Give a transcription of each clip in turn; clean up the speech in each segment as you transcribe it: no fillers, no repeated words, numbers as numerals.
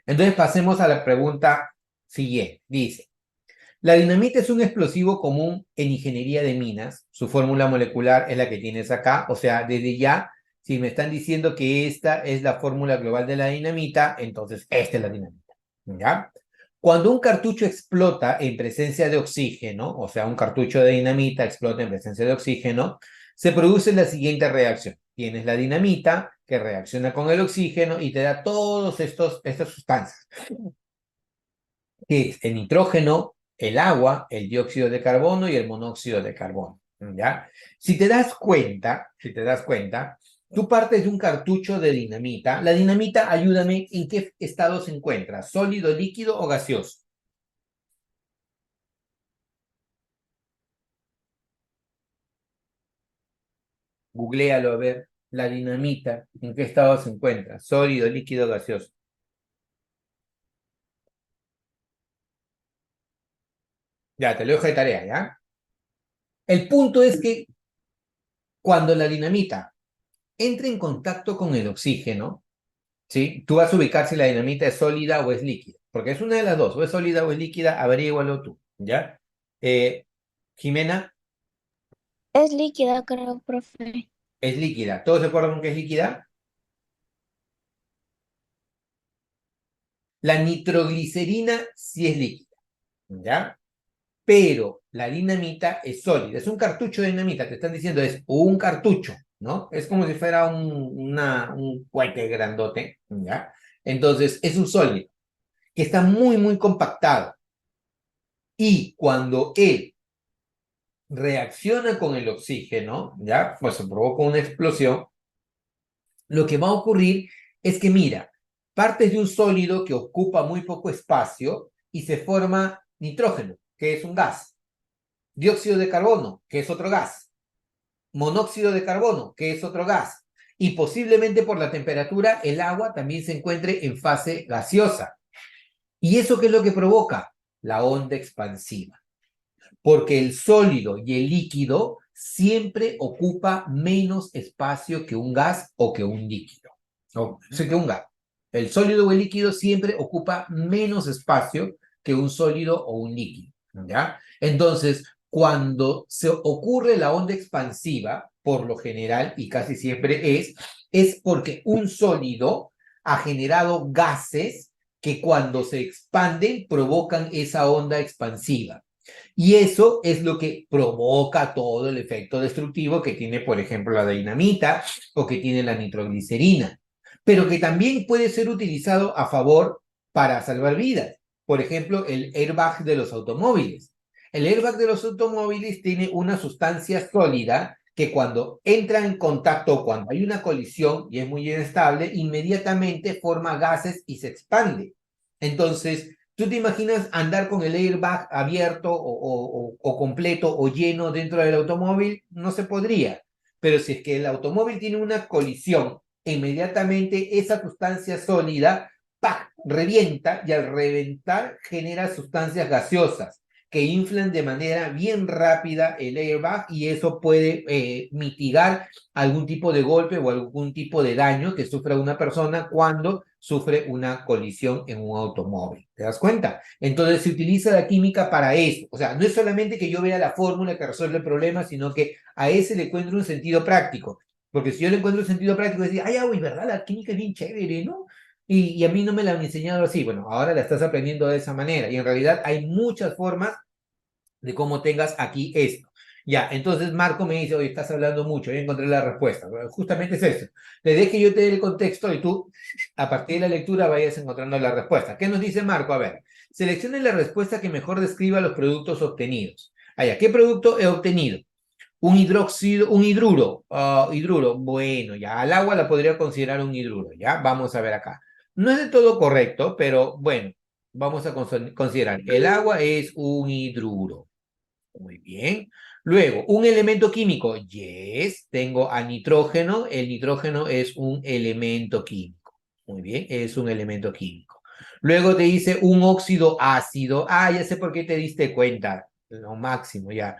Entonces pasemos a la pregunta siguiente. Dice, la dinamita es un explosivo común en ingeniería de minas. Su fórmula molecular es la que tienes acá. O sea, desde ya, si me están diciendo que esta es la fórmula global de la dinamita, entonces esta es la dinamita. ¿Ya? Cuando un cartucho explota en presencia de oxígeno, o sea, un cartucho de dinamita explota en presencia de oxígeno, se produce la siguiente reacción. Tienes la dinamita que reacciona con el oxígeno y te da todas estas sustancias, que es el nitrógeno, el agua, el dióxido de carbono y el monóxido de carbono. ¿Ya? Si te das cuenta, tú partes de un cartucho de dinamita. La dinamita, ayúdame, ¿en qué estado se encuentra? ¿Sólido, líquido o gaseoso? Googlealo a ver. La dinamita, ¿en qué estado se encuentra? ¿Sólido, líquido, gaseoso? Ya, te lo dejo de tarea, ¿ya? El punto es que cuando la dinamita entra en contacto con el oxígeno, ¿sí? Tú vas a ubicar si la dinamita es sólida o es líquida, porque es una de las dos, o es sólida o es líquida, averígualo tú, ¿ya? Eh, Jimena, Es líquida, creo, profe. es líquida. ¿Todos se acuerdan que es líquida? La nitroglicerina sí es líquida, ¿ya? Pero la dinamita es sólida. Es un cartucho de dinamita, te están diciendo es un cartucho, ¿no? Es como si fuera un cohete grandote, ¿ya? Entonces, es un sólido que está muy, muy compactado. Y cuando él reacciona con el oxígeno, ¿ya? Pues se provoca una explosión. Lo que va a ocurrir es que, mira, partes de un sólido que ocupa muy poco espacio y se forma nitrógeno, que es un gas, dióxido de carbono, que es otro gas, monóxido de carbono, que es otro gas, y posiblemente por la temperatura el agua también se encuentre en fase gaseosa. ¿Y eso qué es lo que provoca? La onda expansiva. Porque el sólido y el líquido siempre ocupa menos espacio que un gas o que un líquido. O sea, que un gas. El sólido o el líquido siempre ocupa menos espacio que un sólido o un líquido. ¿Ya? Entonces, cuando se ocurre la onda expansiva, por lo general y casi siempre es porque un sólido ha generado gases que cuando se expanden provocan esa onda expansiva. Y eso es lo que provoca todo el efecto destructivo que tiene, por ejemplo, la dinamita o que tiene la nitroglicerina, pero que también puede ser utilizado a favor para salvar vidas. Por ejemplo, el airbag de los automóviles. El airbag de los automóviles tiene una sustancia sólida que cuando entra en contacto, cuando hay una colisión y es muy inestable, inmediatamente forma gases y se expande. Entonces, ¿tú te imaginas andar con el airbag abierto o completo o lleno dentro del automóvil? No se podría. Pero si es que el automóvil tiene una colisión, inmediatamente esa sustancia sólida ¡pac! Revienta y al reventar genera sustancias gaseosas que inflan de manera bien rápida el airbag y eso puede mitigar algún tipo de golpe o algún tipo de daño que sufra una persona cuando sufre una colisión en un automóvil. ¿Te das cuenta? Entonces se utiliza la química para eso. O sea, no es solamente que yo vea la fórmula que resuelve el problema, sino que a ese le encuentro un sentido práctico. Porque si yo le encuentro un sentido práctico, decir, ay, uy, ¿verdad? La química es bien chévere, ¿no? Y a mí no me la han enseñado así. Bueno, ahora la estás aprendiendo de esa manera. Y en realidad hay muchas formas de cómo tengas aquí esto. Ya, entonces Marco me dice, oye, estás hablando mucho, ya encontré la respuesta. Bueno, justamente es eso. Le dé que yo te dé el contexto y tú, a partir de la lectura, vayas encontrando la respuesta. ¿Qué nos dice Marco? A ver, seleccione la respuesta que mejor describa los productos obtenidos. Allá, ¿qué producto he obtenido? Un hidróxido, un hidruro. Hidruro, bueno, ya al agua la podría considerar un hidruro, ¿ya? Vamos a ver acá. No es de todo correcto, pero bueno, vamos a considerar. El agua es un hidruro. Muy bien. Luego, un elemento químico. Yes, tengo a nitrógeno. El nitrógeno es un elemento químico. Muy bien, es un elemento químico. Luego te dice un óxido ácido. Ah, ya sé por qué te diste cuenta. Lo máximo, ya.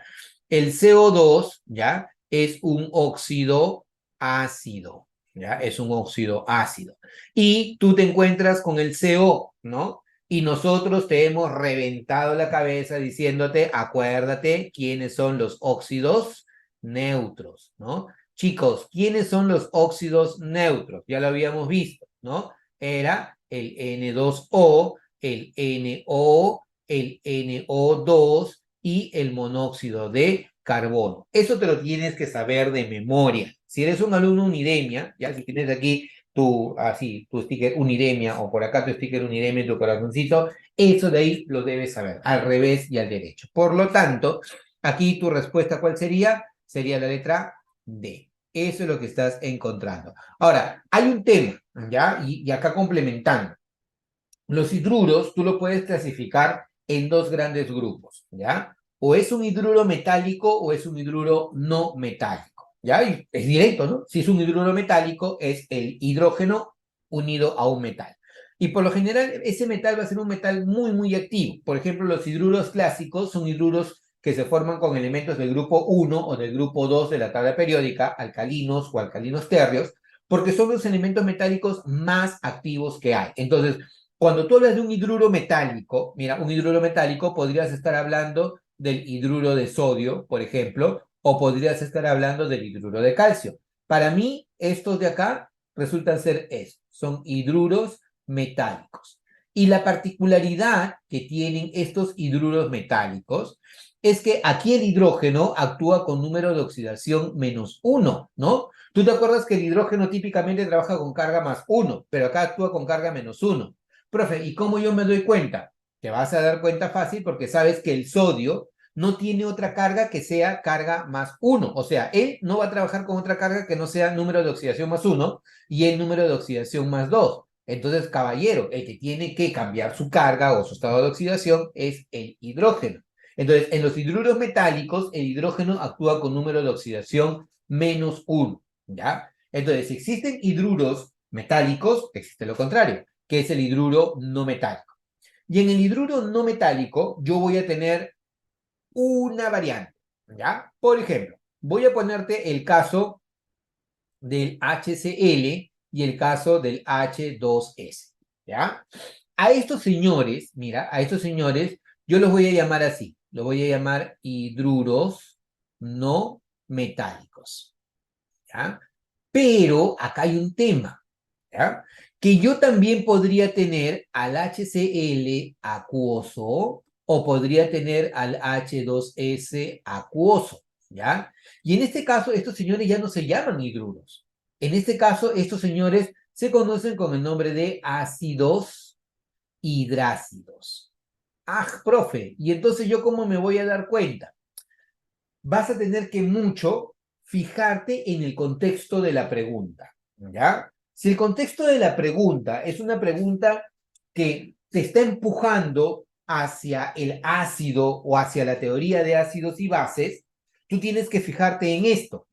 El CO2, ¿ya? Es un óxido ácido. ¿ya? Es un óxido ácido. Y tú te encuentras con el CO, ¿no? Y nosotros te hemos reventado la cabeza diciéndote, acuérdate quiénes son los óxidos neutros, ¿no? Chicos, ¿quiénes son los óxidos neutros? Ya lo habíamos visto, ¿no? Era el N2O, el NO, el NO2 y el monóxido de carbono. Eso te lo tienes que saber de memoria. Si eres un alumno Unidemia, ya si tienes aquí tu sticker Unidemia o por acá tu sticker Unidemia en tu corazoncito, eso de ahí lo debes saber, al revés y al derecho. Por lo tanto, aquí tu respuesta, ¿cuál sería? Sería la letra D. Eso es lo que estás encontrando. Ahora, hay un tema, ¿ya? Y acá complementando. Los hidruros tú lo puedes clasificar en dos grandes grupos, ¿ya? O es un hidruro metálico o es un hidruro no metálico, ¿ya? Y es directo, ¿no? Si es un hidruro metálico, es el hidrógeno unido a un metal. Y por lo general, ese metal va a ser un metal muy, muy activo. Por ejemplo, los hidruros clásicos son hidruros que se forman con elementos del grupo 1 o del grupo 2 de la tabla periódica, alcalinos o alcalinos térreos, porque son los elementos metálicos más activos que hay. Entonces, cuando tú hablas de un hidruro metálico, mira, un hidruro metálico podrías estar hablando del hidruro de sodio, por ejemplo, o podrías estar hablando del hidruro de calcio. Para mí, estos de acá resultan ser eso, son hidruros metálicos. Y la particularidad que tienen estos hidruros metálicos es que aquí el hidrógeno actúa con número de oxidación -1, ¿no? Tú te acuerdas que el hidrógeno típicamente trabaja con carga +1, pero acá actúa con carga -1. Profe, ¿y cómo yo me doy cuenta? Te vas a dar cuenta fácil porque sabes que el sodio no tiene otra carga que sea carga +1. O sea, él no va a trabajar con otra carga que no sea número de oxidación +1 y el número de oxidación +2. Entonces, caballero, el que tiene que cambiar su carga o su estado de oxidación es el hidrógeno. Entonces, en los hidruros metálicos, el hidrógeno actúa con número de oxidación -1, ¿ya? Entonces, si existen hidruros metálicos, existe lo contrario, que es el hidruro no metálico. Y en el hidruro no metálico yo voy a tener una variante, ¿ya? Por ejemplo, voy a ponerte el caso del HCl y el caso del H2S, ¿ya? A estos señores, mira, a estos señores yo los voy a llamar así, los voy a llamar hidruros no metálicos, ¿ya? Pero acá hay un tema, ¿ya? Que yo también podría tener al HCl acuoso o podría tener al H2S acuoso, ¿ya? Y en este caso, estos señores ya no se llaman hidruros. En este caso, estos señores se conocen con el nombre de ácidos hidrácidos. Ah, profe, ¿y entonces yo cómo me voy a dar cuenta? Vas a tener que mucho fijarte en el contexto de la pregunta, ¿ya? Si el contexto de la pregunta es una pregunta que te está empujando hacia el ácido o hacia la teoría de ácidos y bases, tú tienes que fijarte en esto.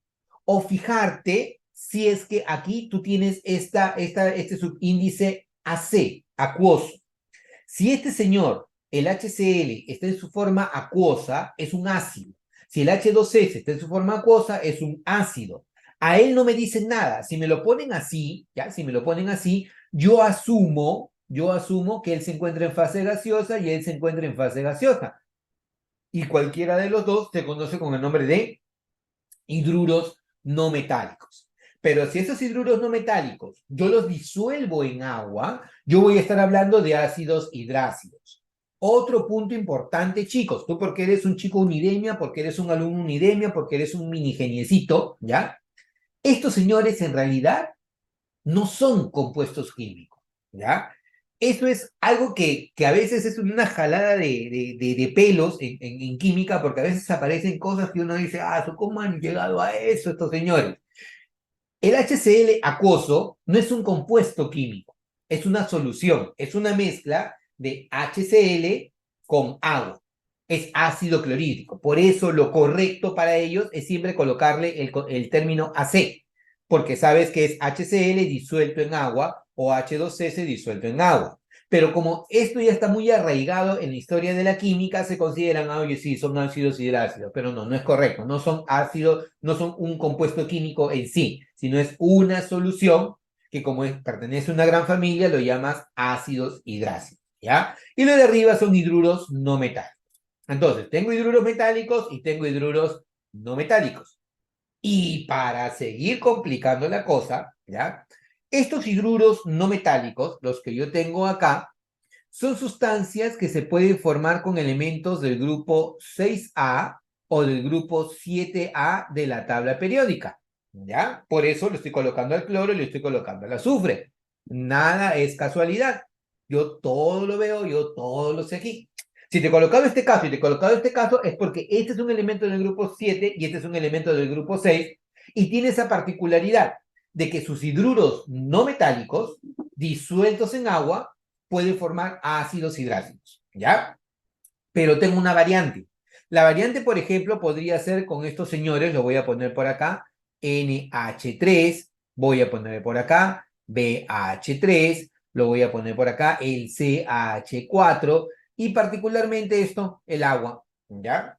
O fijarte si es que aquí tú tienes este subíndice AC, acuoso. Si este señor, el HCl, está en su forma acuosa, es un ácido. Si el H2S está en su forma acuosa, es un ácido. A él no me dicen nada. Si me lo ponen así, ¿ya? Si me lo ponen así, yo asumo que él se encuentra en fase gaseosa y él se encuentra en fase gaseosa. Y cualquiera de los dos se conoce con el nombre de hidruros no metálicos. Pero si esos hidruros no metálicos yo los disuelvo en agua, yo voy a estar hablando de ácidos hidrácidos. Otro punto importante, chicos, tú porque eres un chico unidemia, porque eres un alumno unidemia, porque eres un mini geniecito, ¿ya? Estos señores en realidad no son compuestos químicos, ¿ya? Eso es algo que a veces es una jalada de pelos en química, porque a veces aparecen cosas que uno dice, ¿cómo han llegado a eso estos señores? El HCl acuoso no es un compuesto químico, es una solución, es una mezcla de HCl con agua. Es ácido clorhídrico. Por eso lo correcto para ellos es siempre colocarle el término AC, porque sabes que es HCl disuelto en agua o H2S disuelto en agua. Pero como esto ya está muy arraigado en la historia de la química, se consideran, oye, sí, son ácidos hidrácidos, pero no, no es correcto, no son ácidos, no son un compuesto químico en sí, sino es una solución que como pertenece a una gran familia, lo llamas ácidos hidrácidos, ¿ya? Y lo de arriba son hidruros no metálicos. Entonces, tengo hidruros metálicos y tengo hidruros no metálicos. Y para seguir complicando la cosa, ¿ya? Estos hidruros no metálicos, los que yo tengo acá, son sustancias que se pueden formar con elementos del grupo 6A o del grupo 7A de la tabla periódica, ¿ya? Por eso le estoy colocando al cloro y le estoy colocando al azufre. Nada es casualidad. Yo todo lo veo, yo todo lo sé aquí. Si te he colocado este caso y te he colocado este caso, es porque este es un elemento del grupo 7 y este es un elemento del grupo 6 y tiene esa particularidad de que sus hidruros no metálicos, disueltos en agua, pueden formar ácidos hidráticos, ¿ya? Pero tengo una variante. La variante, por ejemplo, podría ser con estos señores, lo voy a poner por acá, NH3, voy a poner por acá BH3, lo voy a poner por acá el CH4 y particularmente esto, el agua, ¿ya?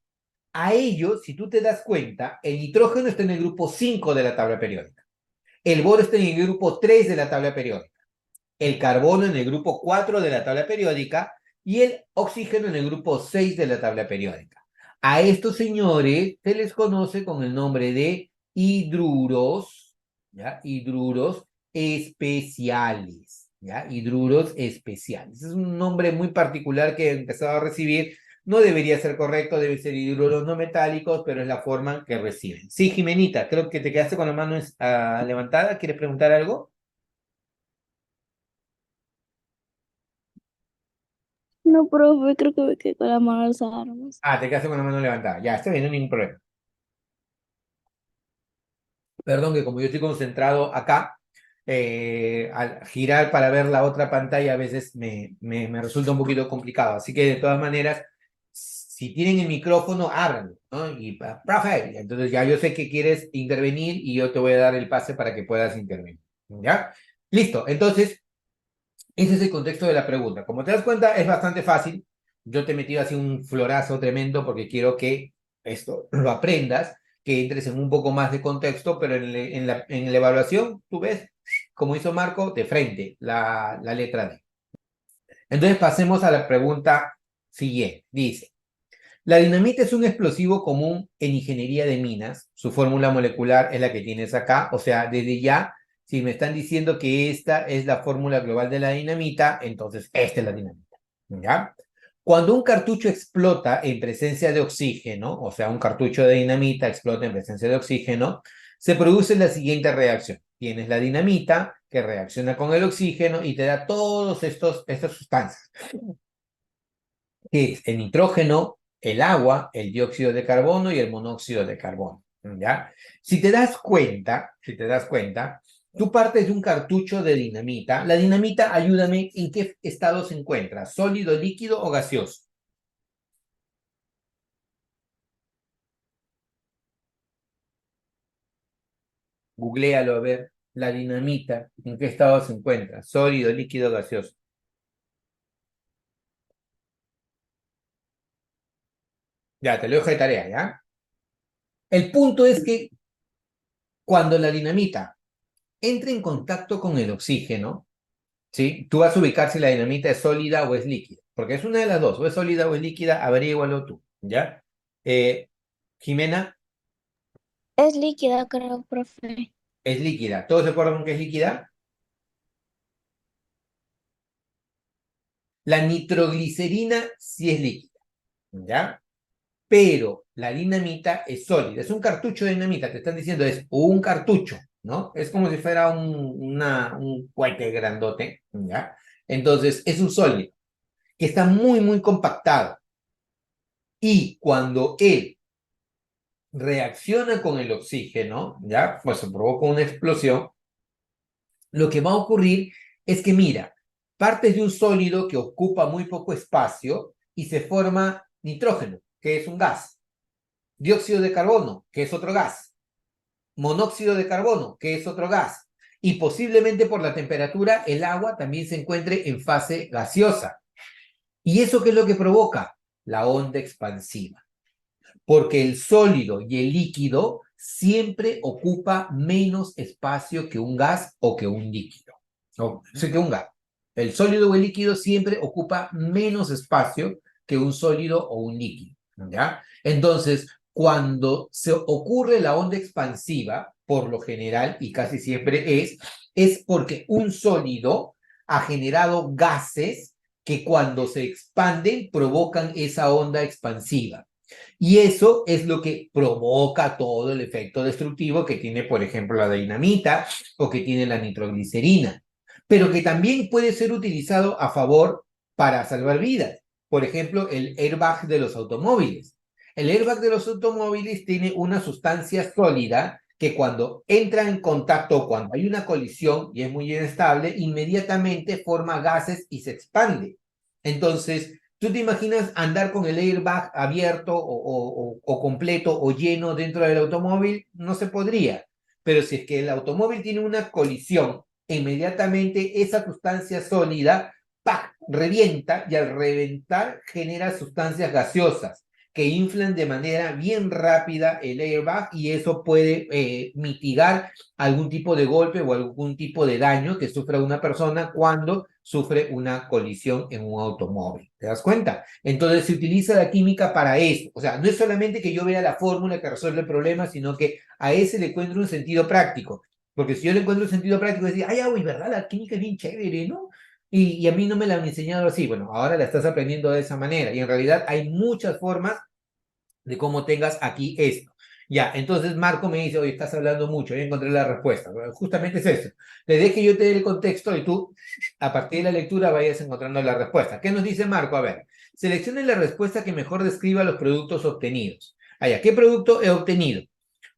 A ello, si tú te das cuenta, el nitrógeno está en el grupo 5 de la tabla periódica, el boro está en el grupo 3 de la tabla periódica, el carbono en el grupo 4 de la tabla periódica y el oxígeno en el grupo 6 de la tabla periódica. A estos señores se les conoce con el nombre de hidruros, ¿ya? Hidruros especiales, ¿ya? Hidruros especiales. Es un nombre muy particular que he empezado a recibir. No debería ser correcto, debe ser hidruros no metálicos, pero es la forma que reciben. Sí, Jimenita, creo que te quedaste con la mano levantada. ¿Quieres preguntar algo? No, profe, creo que me quedé con la mano alzada nomás. Ah, te quedaste con la mano levantada. Ya, está bien, no hay ningún problema. Perdón que como yo estoy concentrado acá, al girar para ver la otra pantalla a veces me resulta un poquito complicado. Así que de todas maneras, si tienen el micrófono, ábranlo, ¿no? Y, profe, entonces ya yo sé que quieres intervenir y yo te voy a dar el pase para que puedas intervenir. ¿Ya? Listo. Entonces, ese es el contexto de la pregunta. Como te das cuenta, es bastante fácil. Yo te he metido así un florazo tremendo porque quiero que esto lo aprendas, que entres en un poco más de contexto, pero en la evaluación tú ves, como hizo Marco, de frente la letra D. Entonces pasemos a la pregunta siguiente. Dice, la dinamita es un explosivo común en ingeniería de minas. Su fórmula molecular es la que tienes acá. O sea, desde ya, si me están diciendo que esta es la fórmula global de la dinamita, entonces esta es la dinamita. ¿Ya? Cuando un cartucho explota en presencia de oxígeno, o sea, un cartucho de dinamita explota en presencia de oxígeno, se produce la siguiente reacción. Tienes la dinamita que reacciona con el oxígeno y te da todas estas sustancias, que es el nitrógeno, el agua, el dióxido de carbono y el monóxido de carbono, ¿ya? Si te das cuenta, tú partes de un cartucho de dinamita. La dinamita, ayúdame, ¿en qué estado se encuentra? ¿Sólido, líquido o gaseoso? Googléalo a ver, la dinamita, ¿en qué estado se encuentra? ¿Sólido, líquido, gaseoso? Ya, te lo dejo de tarea, ¿ya? El punto es que cuando la dinamita entra en contacto con el oxígeno, ¿sí? Tú vas a ubicar si la dinamita es sólida o es líquida, porque es una de las dos, o es sólida o es líquida, averígualo tú, ¿ya? Eh, Jimena, Es líquida, creo, profe. es líquida. ¿Todos se acuerdan con que es líquida? La nitroglicerina sí es líquida, ¿ya? Pero la dinamita es sólida, es un cartucho de dinamita, te están diciendo es un cartucho, ¿no? Es como si fuera un cohete grandote, ¿ya? Entonces, es un sólido que está muy, muy compactado. Y cuando él reacciona con el oxígeno, ¿ya? Pues se provoca una explosión. Lo que va a ocurrir es que, mira, partes de un sólido que ocupa muy poco espacio y se forma nitrógeno, que es un gas, dióxido de carbono, que es otro gas, monóxido de carbono, que es otro gas, y posiblemente por la temperatura el agua también se encuentre en fase gaseosa. ¿Y eso qué es lo que provoca? La onda expansiva. Porque el sólido y el líquido siempre ocupa menos espacio que un gas o que un líquido. O sea, que un gas. El sólido o el líquido siempre ocupa menos espacio que un sólido o un líquido. ¿Ya? Entonces, cuando se ocurre la onda expansiva, por lo general y casi siempre es porque un sólido ha generado gases que cuando se expanden provocan esa onda expansiva. Y eso es lo que provoca todo el efecto destructivo que tiene, por ejemplo, la dinamita o que tiene la nitroglicerina, pero que también puede ser utilizado a favor para salvar vidas. Por ejemplo, el airbag de los automóviles. El airbag de los automóviles tiene una sustancia sólida que cuando entra en contacto, cuando hay una colisión y es muy inestable, inmediatamente forma gases y se expande. Entonces, ¿tú te imaginas andar con el airbag abierto o completo o lleno dentro del automóvil? No se podría. Pero si es que el automóvil tiene una colisión, inmediatamente esa sustancia sólida ¡pac! Revienta y al reventar genera sustancias gaseosas que inflan de manera bien rápida el airbag y eso puede mitigar algún tipo de golpe o algún tipo de daño que sufra una persona cuando sufre una colisión en un automóvil. ¿Te das cuenta? Entonces se utiliza la química para eso. O sea, no es solamente que yo vea la fórmula que resuelve el problema, sino que a ese le encuentro un sentido práctico. Porque si yo le encuentro un sentido práctico, decir, ay, uy, ¿verdad? La química es bien chévere, ¿no? Y a mí no me la han enseñado así. Bueno, ahora la estás aprendiendo de esa manera. Y en realidad hay muchas formas de cómo tengas aquí esto. Ya, entonces Marco me dice, oye, estás hablando mucho, ya encontré la respuesta. Bueno, justamente es eso. Desde que yo te dé el contexto y tú, a partir de la lectura, vayas encontrando la respuesta. ¿Qué nos dice Marco? A ver, seleccione la respuesta que mejor describa los productos obtenidos. Allá, ¿qué producto he obtenido?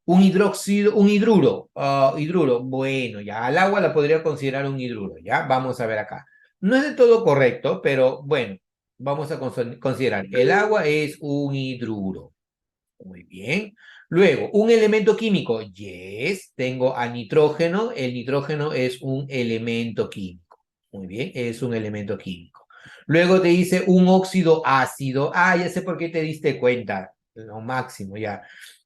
Un hidróxido, un hidruro. Hidruro, bueno, ya al agua la podría considerar un hidruro, ¿ya? Vamos a ver acá. No es de todo correcto, pero bueno, vamos a considerar. El agua es un hidruro. Muy bien. Luego, un elemento químico. Yes, tengo a nitrógeno. El nitrógeno es un elemento químico. Muy bien, es un elemento químico. Luego te dice un óxido ácido. Ah, ya sé por qué te diste cuenta. Lo máximo, ya.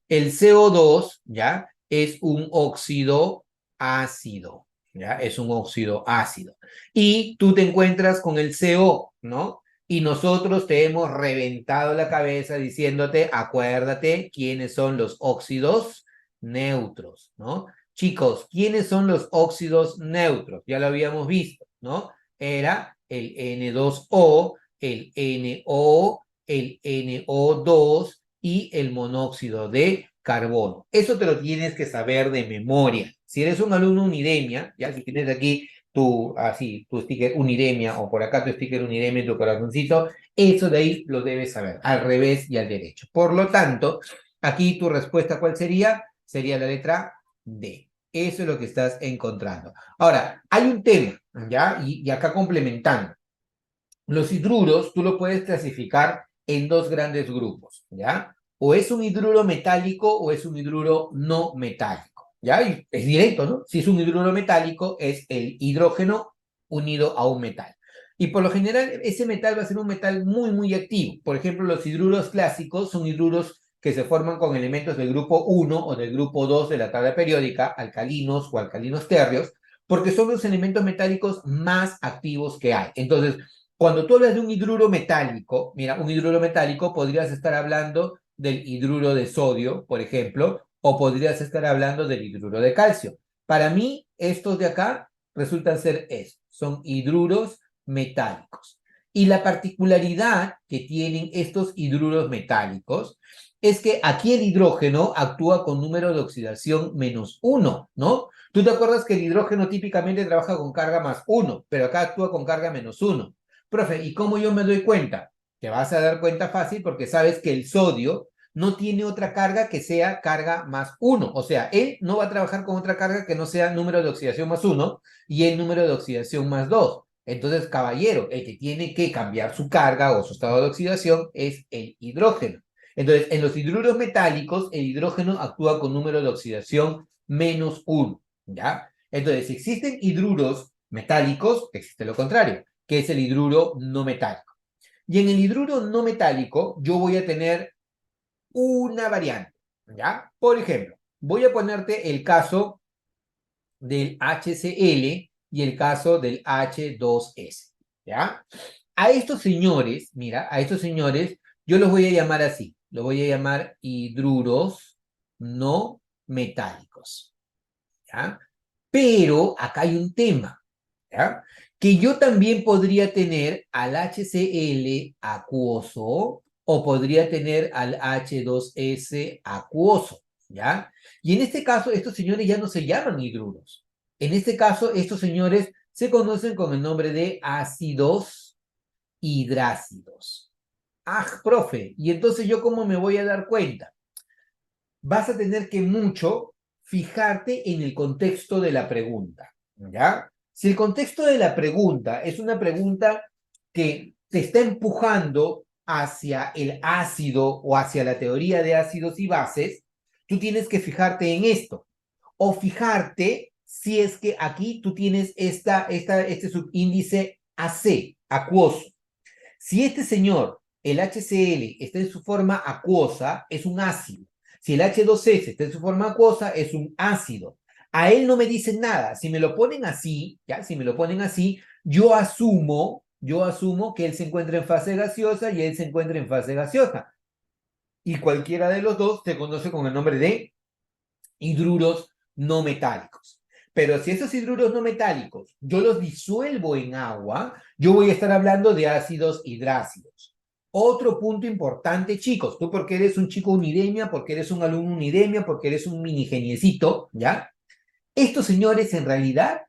El CO2, ¿ya? Es un óxido ácido, ¿ya? Es un óxido ácido. Y tú te encuentras con el CO, ¿no? Y nosotros te hemos reventado la cabeza diciéndote, acuérdate quiénes son los óxidos neutros, ¿no? Chicos, ¿quiénes son los óxidos neutros? Ya lo habíamos visto, ¿no? Era el N2O, el NO, el NO2 y el monóxido de carbono. Eso te lo tienes que saber de memoria. Si eres un alumno Unidemia, ya si tienes aquí tu sticker Unidemia o por acá tu sticker Unidemia en tu corazoncito, eso de ahí lo debes saber, al revés y al derecho. Por lo tanto, aquí tu respuesta, ¿cuál sería? Sería la letra D. Eso es lo que estás encontrando. Ahora, hay un tema, ¿ya? Y acá complementando. Los hidruros tú lo puedes clasificar en dos grandes grupos, ¿ya? O es un hidruro metálico o es un hidruro no metálico, ¿ya? Y es directo, ¿no? Si es un hidruro metálico, es el hidrógeno unido a un metal. Y por lo general, ese metal va a ser un metal muy, muy activo. Por ejemplo, los hidruros clásicos son hidruros que se forman con elementos del grupo 1 o del grupo 2 de la tabla periódica, alcalinos o alcalinos térreos, porque son los elementos metálicos más activos que hay. Entonces, cuando tú hablas de un hidruro metálico, mira, un hidruro metálico podrías estar hablando del hidruro de sodio, por ejemplo, o podrías estar hablando del hidruro de calcio. Para mí, estos de acá resultan ser estos, son hidruros metálicos. Y la particularidad que tienen estos hidruros metálicos es que aquí el hidrógeno actúa con número de oxidación -1, ¿no? Tú te acuerdas que el hidrógeno típicamente trabaja con carga +1, pero acá actúa con carga -1. Profe, ¿y cómo yo me doy cuenta? Te vas a dar cuenta fácil porque sabes que el sodio no tiene otra carga que sea carga +1. O sea, él no va a trabajar con otra carga que no sea número de oxidación +1 y el número de oxidación +2. Entonces, caballero, el que tiene que cambiar su carga o su estado de oxidación es el hidrógeno. Entonces, en los hidruros metálicos, el hidrógeno actúa con número de oxidación -1, ¿ya? Entonces, si existen hidruros metálicos, existe lo contrario, que es el hidruro no metálico. Y en el hidruro no metálico, yo voy a tener una variante, ¿ya? Por ejemplo, voy a ponerte el caso del HCl y el caso del H2S, ¿ya? A estos señores, mira, a estos señores, yo los voy a llamar así, los voy a llamar hidruros no metálicos, ¿ya? Pero acá hay un tema, ¿ya? Que yo también podría tener al HCl acuoso o podría tener al H2S acuoso, ¿ya? Y en este caso, estos señores ya no se llaman hidruros. En este caso, estos señores se conocen con el nombre de ácidos hidrácidos. Ah, profe, ¿y entonces yo cómo me voy a dar cuenta? Vas a tener que mucho fijarte en el contexto de la pregunta, ¿ya? Si el contexto de la pregunta es una pregunta que te está empujando hacia el ácido o hacia la teoría de ácidos y bases, tú tienes que fijarte en esto. O fijarte si es que aquí tú tienes este subíndice AC, acuoso. Si este señor, el HCl, está en su forma acuosa, es un ácido. Si el H2S está en su forma acuosa, es un ácido. A él no me dicen nada. Si me lo ponen así, ¿ya? Si me lo ponen así, yo asumo que él se encuentra en fase gaseosa y él se encuentra en fase gaseosa. Y cualquiera de los dos se conoce con el nombre de hidruros no metálicos. Pero si esos hidruros no metálicos yo los disuelvo en agua, yo voy a estar hablando de ácidos hidrácidos. Otro punto importante, chicos, tú porque eres un chico unidemia, porque eres un alumno unidemia, porque eres un mini geniecito, ¿ya? Estos señores en realidad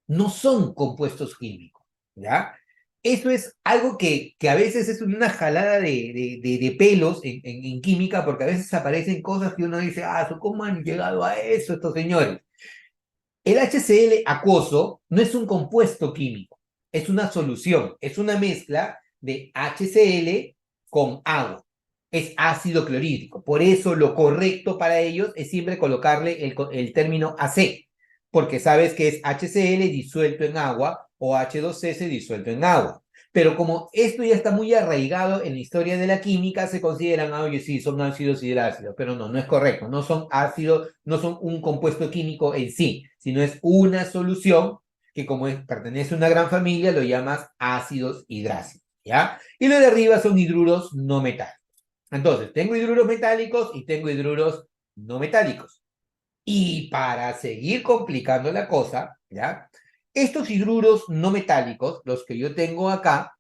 no son compuestos químicos, ¿ya? Eso es algo que a veces es una jalada de pelos en química, porque a veces aparecen cosas que uno dice, ¿cómo han llegado a eso estos señores? El HCl acuoso no es un compuesto químico, es una solución, es una mezcla de HCl con agua. Es ácido clorhídrico. Por eso lo correcto para ellos es siempre colocarle el término AC, porque sabes que es HCl disuelto en agua o H2S disuelto en agua. Pero como esto ya está muy arraigado en la historia de la química, se consideran, oye, sí, son ácidos hidrácidos, pero no, no es correcto, no son ácidos, no son un compuesto químico en sí, sino es una solución que como pertenece a una gran familia, lo llamas ácidos hidrácidos, ¿ya? Y lo de arriba son hidruros no metálicos. Entonces, tengo hidruros metálicos y tengo hidruros no metálicos. Y para seguir complicando la cosa, ¿ya? Estos hidruros no metálicos, los que yo tengo acá,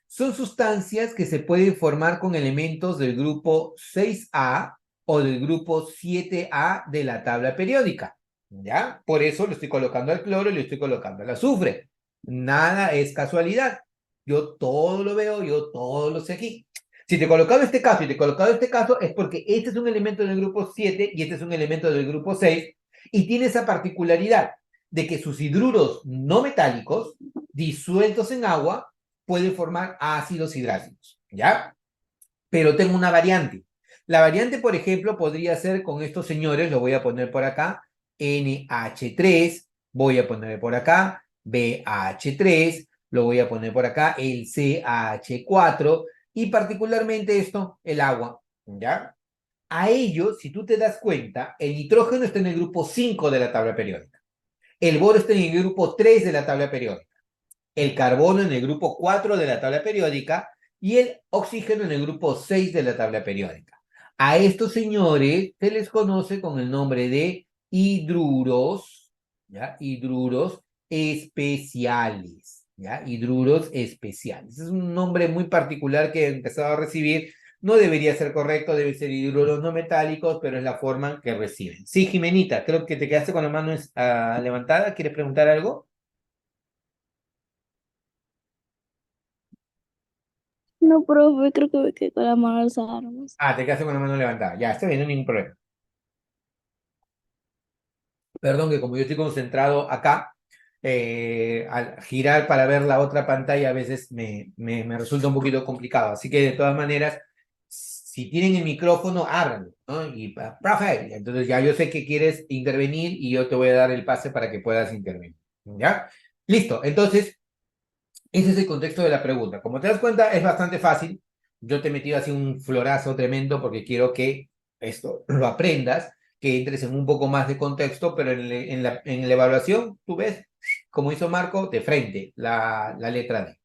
son sustancias que se pueden formar con elementos del grupo 6A o del grupo 7A de la tabla periódica, ¿ya? Por eso le estoy colocando al cloro y le estoy colocando al azufre. Nada es casualidad. Yo todo lo veo, yo todo lo sé aquí. Si te he colocado este caso y te he colocado este caso, es porque este es un elemento del grupo 7 y este es un elemento del grupo 6 y tiene esa particularidad de que sus hidruros no metálicos, disueltos en agua, pueden formar ácidos hidráticos, ¿ya? Pero tengo una variante. La variante, por ejemplo, podría ser con estos señores, lo voy a poner por acá, NH3, voy a poner por acá BH3, lo voy a poner por acá el CH4 y particularmente esto, el agua, ¿ya? A ellos, si tú te das cuenta, el nitrógeno está en el grupo 5 de la tabla periódica, el boro está en el grupo 3 de la tabla periódica, el carbono en el grupo 4 de la tabla periódica y el oxígeno en el grupo 6 de la tabla periódica. A estos señores se les conoce con el nombre de hidruros, ¿ya? Hidruros especiales, ¿ya? Hidruros especiales. Es un nombre muy particular que he empezado a recibir. No debería ser correcto, debe ser hidruros no metálicos, pero es la forma que reciben. Sí, Jimenita, creo que te quedaste con la mano levantada. ¿Quieres preguntar algo? No, profe, creo que me quedé con la mano alzada nomás. Te quedaste con la mano levantada. Ya, está bien, no hay ningún problema. Perdón que como yo estoy concentrado acá, al girar para ver la otra pantalla a veces me resulta un poquito complicado. Así que de todas maneras, si tienen el micrófono, ábranlo, ¿no? Y, profe, entonces ya yo sé que quieres intervenir y yo te voy a dar el pase para que puedas intervenir, ¿ya? Listo, entonces, ese es el contexto de la pregunta. Como te das cuenta, es bastante fácil. Yo te he metido así un florazo tremendo porque quiero que esto lo aprendas, que entres en un poco más de contexto, pero en la evaluación, tú ves, como hizo Marco, de frente, la letra D.